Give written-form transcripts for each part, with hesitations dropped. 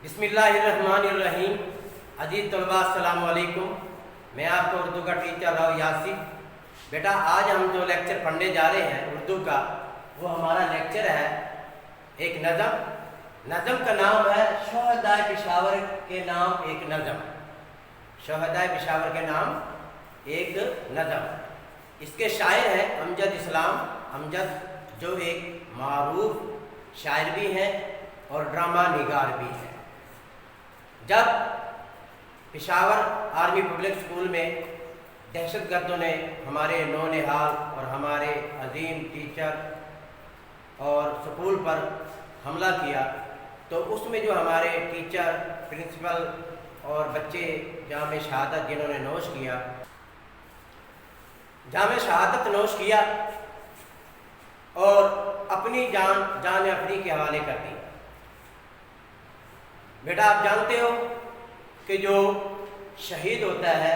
بسم اللہ الرحمن الرحیم۔ عزیز طلباء السلام علیکم۔ میں آپ کو اردو کا ٹیچر راؤ یاسر۔ بیٹا آج ہم جو لیکچر پڑھنے جا رہے ہیں اردو کا، وہ ہمارا لیکچر ہے ایک نظم کا نام ہے شہدائے پشاور کے نام ایک نظم۔ شہدائے پشاور کے نام ایک نظم۔ اس کے شاعر ہیں امجد اسلام امجد، جو ایک معروف شاعر بھی ہیں اور ڈرامہ نگار بھی ہیں۔ جب پشاور آرمی پبلک اسکول میں دہشت گردوں نے ہمارے نونہال اور ہمارے عظیم ٹیچر اور اسکول پر حملہ کیا، تو اس میں جو ہمارے ٹیچر، پرنسپل اور بچے جام شہادت جنہوں نے جام شہادت نوش کیا اور اپنی جان اپنی کے حوالے کر دی۔ بیٹا آپ جانتے ہو کہ جو شہید ہوتا ہے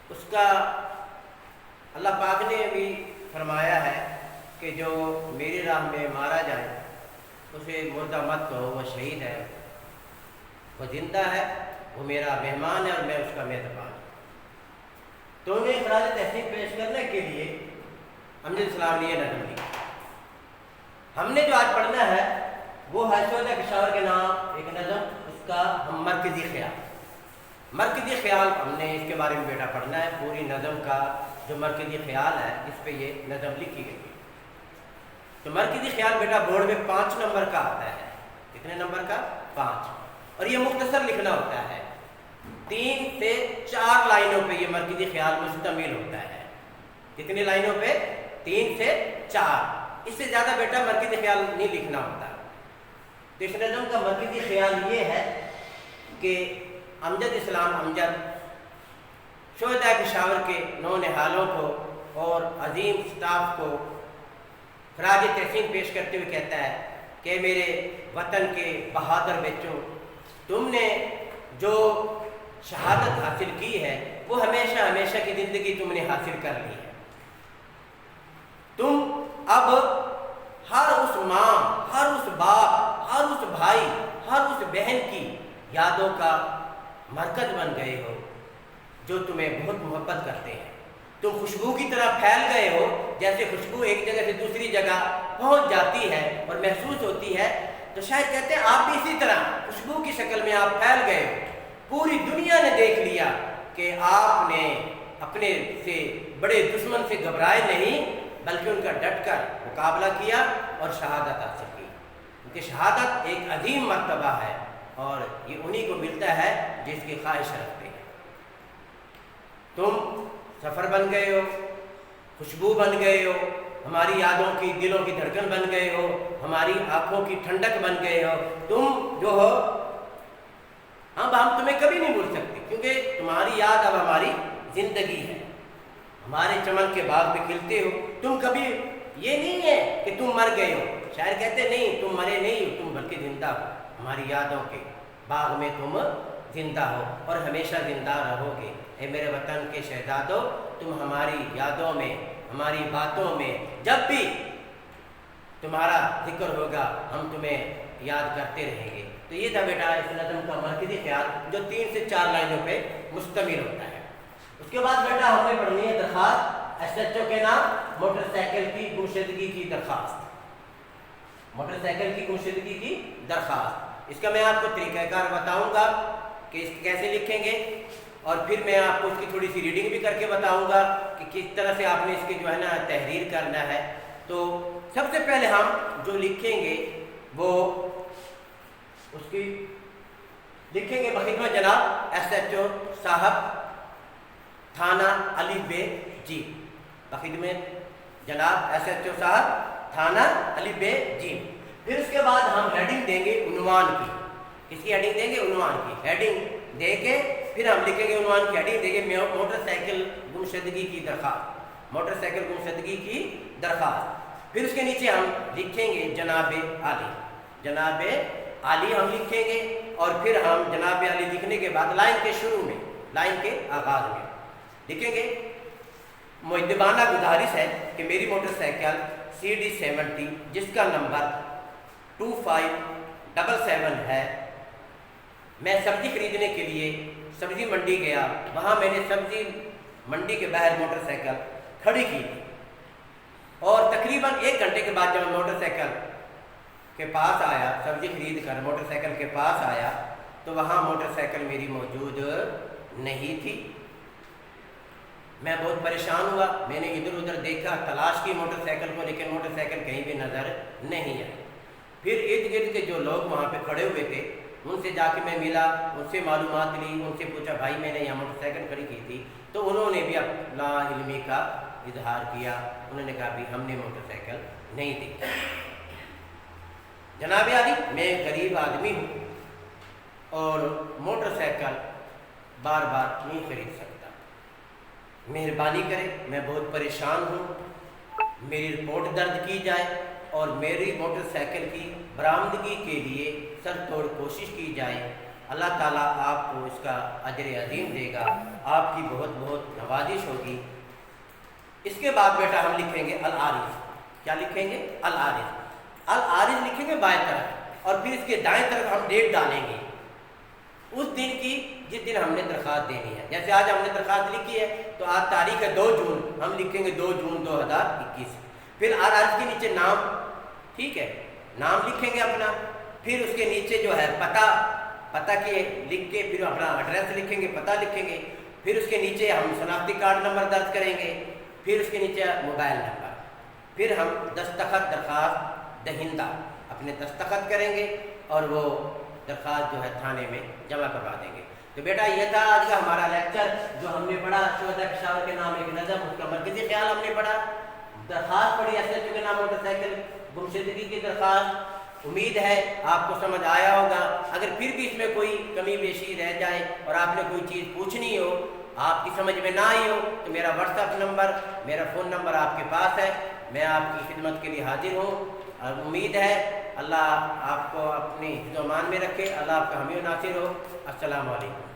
اس کا اللہ پاک نے بھی فرمایا ہے کہ جو میری راہ میں مارا جائے اسے مردہ مت کہو، وہ شہید ہے، وہ زندہ ہے، وہ میرا مہمان ہے اور میں اس کا میزبان ہوں۔ تو انہیں خراج تحسین پیش کرنے کے لیے امجد اسلام نے یہ نظم لکھی۔ ہم نے جو آج پڑھنا ہے وہ ہے شہدائے پشاور کے نام ایک نظم، اس کا ہم مرکزی خیال ہم نے اس کے بارے میں بیٹا پڑھنا ہے۔ پوری نظم کا جو مرکزی خیال ہے اس پہ یہ نظم لکھی گئی ہے۔ تو مرکزی خیال بیٹا بورڈ میں 5 نمبر کا آتا ہے۔ کتنے نمبر کا؟ 5۔ اور یہ مختصر لکھنا ہوتا ہے، 3 سے 4 لائنوں پہ یہ مرکزی خیال مشتمل ہوتا ہے۔ کتنی لائنوں پہ؟ 3 سے 4۔ اس سے زیادہ بیٹا مرکزی خیال نہیں لکھنا ہوتا۔ تو اس نظم کا مرکزی خیال یہ ہے کہ امجد اسلام امجد شہدائے پشاور کے نونہالوں کو اور عظیم سٹاف کو خراج تحسین پیش کرتے ہوئے کہتا ہے کہ میرے وطن کے بہادر بچوں، تم نے جو شہادت حاصل کی ہے وہ ہمیشہ ہمیشہ کی زندگی تم نے حاصل کر لی ہے۔ تم اب ہر اس ماں، ہر اس باپ، ہر اس بھائی، ہر اس بہن کی یادوں کا مرکز بن گئے ہو جو تمہیں بہت محبت کرتے ہیں۔ تم خوشبو کی طرح پھیل گئے ہو، جیسے خوشبو ایک جگہ سے دوسری جگہ پہنچ جاتی ہے اور محسوس ہوتی ہے، تو شاید کہتے ہیں آپ بھی اسی طرح خوشبو کی شکل میں آپ پھیل گئے ہو۔ پوری دنیا نے دیکھ لیا کہ آپ نے اپنے سے بڑے دشمن سے گھبرائے نہیں، بلکہ ان کا ڈٹ کر مقابلہ کیا اور شہادت حاصل کی۔ کیونکہ شہادت ایک عظیم مرتبہ ہے اور یہ انہی کو ملتا ہے جس کی خواہش رکھتے ہیں۔ تم سفر بن گئے ہو، خوشبو بن گئے ہو، ہماری یادوں کی، دلوں کی دھڑکن بن گئے ہو، ہماری آنکھوں کی ٹھنڈک بن گئے ہو۔ تم جو ہو، اب ہم تمہیں کبھی نہیں بھول سکتے، کیونکہ تمہاری یاد اب ہماری زندگی ہے۔ ہمارے چمن کے باغ میں کھلتے ہو، تم کبھی یہ نہیں ہے کہ تم مر گئے ہو۔ شاعر کہتے نہیں، تم مرے نہیں ہو، تم بلکہ زندہ ہو، ہماری یادوں کے باغ میں تم زندہ ہو اور ہمیشہ زندہ رہو گے۔ اے میرے وطن کے شہزادوں، تم ہماری یادوں میں، ہماری باتوں میں، جب بھی تمہارا ذکر ہوگا ہم تمہیں یاد کرتے رہیں گے۔ تو یہ تھا بیٹا اس نظم کا مرکزی خیال، جو 3 سے 4 لائنوں پہ مشتمل ہوتا ہے۔ اس کے بعد بیٹا ہم نے پڑھنی ہے درخواست۔ ایس ایچ او کے نام موٹر سائیکل کی گمشدگی کی درخواست۔ موٹر سائیکل کی گمشدگی کی درخواست، اس کا میں آپ کو طریقہ کار بتاؤں گا کہ اس کیسے لکھیں گے، اور پھر میں آپ کو اس کی تھوڑی سی ریڈنگ بھی کر کے بتاؤں گا کہ کس طرح سے آپ نے اس کی جو ہے نا تحریر کرنا ہے۔ تو سب سے پہلے ہم جو لکھیں گے وہ اس کی لکھیں گے بخدمت جناب ایس ایچ او صاحب، تھانہ الف ب جی۔ بخدمت جناب ایس ایچ او صاحب، تھانہ الف ب جی۔ پھر اس کے بعد ہم ہیڈنگ دیں گے عنوان کی۔ کس کی ہیڈنگ دیں گے؟ عنوان کی ہیڈنگ دے کے پھر ہم لکھیں گے، عنوان کی ہیڈنگ دیں گے موٹر سائیکل گمشدگی کی درخواست، موٹر سائیکل گمشدگی کی درخواست۔ پھر اس کے نیچے ہم لکھیں گے جناب عالی، جناب عالی ہم لکھیں گے، اور پھر ہم جناب عالی لکھنے کے بعد لائن کے شروع میں، لائن کے آغاز میں لکھیں گے مؤدبانہ گزارش ہے کہ میری موٹر سائیکل CD70 جس کا نمبر 777 ہے۔ میں سبزی خریدنے کے لیے سبزی منڈی گیا، وہاں میں نے سبزی منڈی کے باہر موٹر سائیکل کھڑی کی اور تقریباً 1 گھنٹے کے بعد جب میں موٹر سائیکل کے پاس آیا، سبزی خرید کر موٹر سائیکل کے پاس آیا تو وہاں موٹر سائیکل میری موجود نہیں تھی۔ میں بہت پریشان ہوا، میں نے ادھر ادھر دیکھا، تلاش کی موٹر سائیکل کو، لیکن موٹر سائیکل کہیں بھی نظر نہیں آئی۔ پھر ارد گرد کے جو لوگ وہاں پہ کھڑے ہوئے تھے ان سے جا کے میں ملا، ان سے معلومات لی، ان سے پوچھا بھائی میں نے یہاں موٹر سائیکل کھڑی کی تھی، تو انہوں نے بھی اپنا علمی کا اظہار کیا، انہوں نے کہا بھی ہم نے موٹر سائیکل نہیں دیکھی۔ جناب عالی، میں غریب آدمی ہوں اور موٹر سائیکل بار بار نہیں خرید سکتا، مہربانی کریں، میں بہت پریشان ہوں، میری رپورٹ درج کی جائے اور میری موٹر سائیکل کی برآمدگی کے لیے سر توڑ کوشش کی جائے۔ اللہ تعالیٰ آپ کو اس کا اجر عظیم دے گا، آپ کی بہت بہت نوازش ہوگی۔ اس کے بعد بیٹا ہم لکھیں گے العارض۔ کیا لکھیں گے؟ العارض۔ العارض لکھیں گے بائیں طرف، اور پھر اس کے دائیں طرف ہم ڈیٹ ڈالیں گے اس دن کی جس دن ہم نے درخواست دینی ہے۔ جیسے آج ہم نے درخواست لکھی ہے تو آج تاریخ ہے 2 جون، ہم لکھیں گے 2 جون 2021۔ پھر العارض کے نیچے نام، ٹھیک ہے، نام لکھیں گے اپنا، پھر اس کے نیچے جو ہے پتہ کے لکھ کے پھر اپنا ایڈریس لکھیں گے، پتہ لکھیں گے، پھر اس کے نیچے ہم شناختی کارڈ نمبر درج کریں گے، پھر اس کے نیچے موبائل نمبر، پھر ہم دستخط درخواست دہندہ اپنے دستخط کریں گے اور وہ درخواست جو ہے تھانے میں جمع کروا دیں گے۔ تو بیٹا یہ تھا آج کا ہمارا لیکچر جو ہم نے پڑھا، شہداء پشاور کے نام ایک نظم، اس کا مرکزی خیال ہم نے پڑھا، درخواست پڑھی SHO کے نام موٹر سائیکل گمشدگی کی درخواست۔ امید ہے آپ کو سمجھ آیا ہوگا۔ اگر پھر بھی اس میں کوئی کمی بیشی رہ جائے اور آپ نے کوئی چیز پوچھنی ہو، آپ کی سمجھ میں نہ آئی ہو، تو میرا واٹس ایپ نمبر، میرا فون نمبر آپ کے پاس ہے، میں آپ کی خدمت کے لیے حاضر ہوں۔ اور امید ہے اللہ آپ کو اپنی حفظ و امان میں رکھے، اللہ آپ کا حامی و ناصر ہو۔ السلام علیکم۔